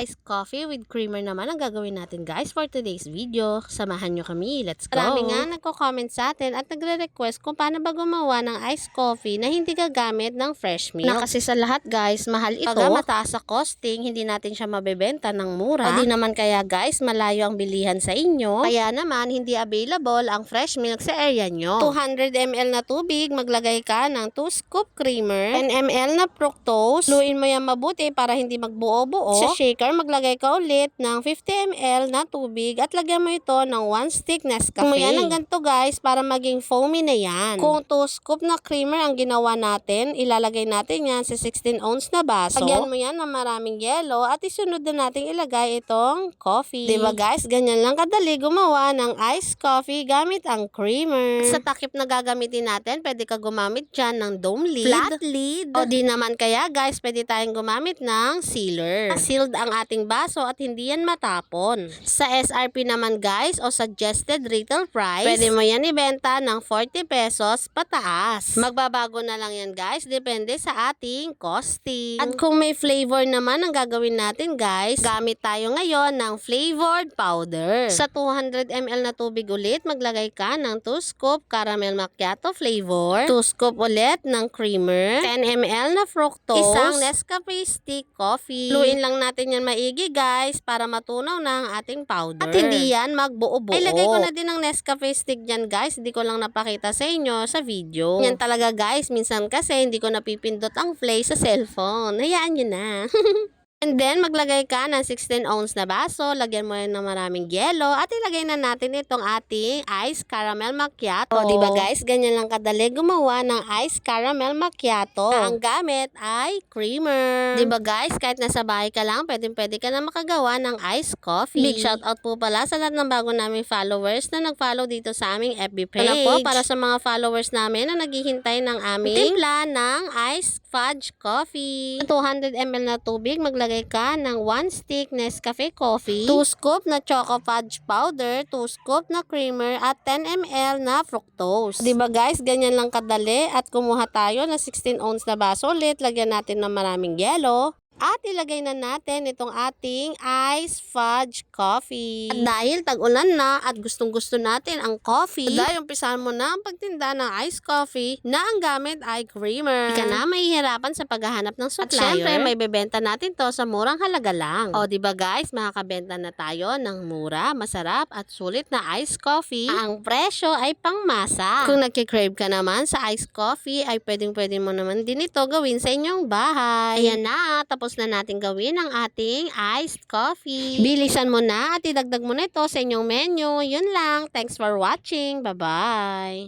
iced coffee with creamer naman ang gagawin natin guys for today's video. Samahan nyo kami. Let's go! Marami nga nagko-comment sa atin at nagre-request kung paano ba gumawa ng iced coffee na hindi gagamit ng fresh milk. Na kasi sa lahat guys, mahal ito. Pag mataas sa costing, hindi natin siya mabebenta ng mura. O di naman kaya guys, malayo ang bilihan sa inyo. Kaya naman, hindi available ang fresh milk sa area nyo. 200 ml na tubig, maglagay ka ng 2 scoop creamer, 10 ml na fructose. Luin mo yan mabuti para hindi magbuo-buo. Sa shaker, maglagay ka ulit ng 50 ml na tubig at lagyan mo ito ng 1 stick Nescafe. Kung yan ang ganito guys, para maging foamy na yan. Kung 2 scoop na creamer ang ginawa natin, ilalagay natin yan sa 16 ounce na baso. Lagyan mo yan ng maraming yelo at isunod na natin ilagay itong coffee. Diba guys, ganyan lang kadali gumawa ng iced coffee gamit ang creamer. Sa takip na gagamitin natin, pwede ka gumamit dyan ng dome lid, flat lid, o di naman kaya guys, pwede tayong gumamit ng sealer. Sealed ang ating baso at hindi yan matapon. Sa SRP naman guys, o suggested retail price, pwede mo yan ibenta ng 40 pesos pataas. Magbabago na lang yan guys, depende sa ating costing. At kung may flavor naman ang gagawin natin guys, gamit tayo ngayon ng flavored powder. Sa 200 ml na tubig ulit, maglagay ka ng 2 scoop caramel macchiato flavor, 2 scoop ulit ng creamer, 10 ml na fructose, isang Nescafe stick coffee. Luin lang natin yan maigi guys para matunaw na ang ating powder. At hindi yan magbuo-buo. Ilagay ko na din ang Nescafe stick dyan guys, hindi ko lang napakita sa inyo sa video. Yan talaga guys, minsan kasi hindi ko napipindot ang play sa cellphone. Hayaan nyo na. And then, maglagay ka ng 16 ounce na baso, lagyan mo yan ng maraming yelo, at ilagay na natin itong ating iced caramel macchiato. O, diba guys, ganyan lang kadali gumawa ng iced caramel macchiato. Na ang gamit ay creamer. Diba guys, kahit nasa bahay ka lang, pwede ka na makagawa ng iced coffee. Big shout out po pala sa lahat ng bago naming followers na nag-follow dito sa aming FB page. Wala po, para sa mga followers namin na naghihintay ng aming timpla ng iced fudge coffee. 200 ml na tubig, maglagay ka ng 1 stick Nescafe coffee, 2 scoop na choco fudge powder, 2 scoop na creamer, at 10 ml na fructose. Diba guys, ganyan lang kadali at kumuha tayo ng 16 ounce na baso ulit, lagyan natin ng maraming yelo. At ilagay na natin itong ating iced fudge coffee. At dahil tag-ulan na at gustong-gusto natin ang coffee, dahil umpisahan mo na ang pagtinda ng iced coffee na ang gamit ay creamer. Hindi ka na mahihirapan sa paghahanap ng supplier. At syempre, may bebenta natin to sa murang halaga lang. O diba guys, makakabenta na tayo ng mura, masarap at sulit na iced coffee. Ang presyo ay pangmasa. Kung nagkikrave ka naman sa iced coffee, ay pwedeng-pwede mo naman din ito gawin sa inyong bahay. Ayan na, tapos na natin gawin ang ating iced coffee. Bilisan mo na at idagdag mo na ito sa inyong menu. Yun lang. Thanks for watching. Bye-bye.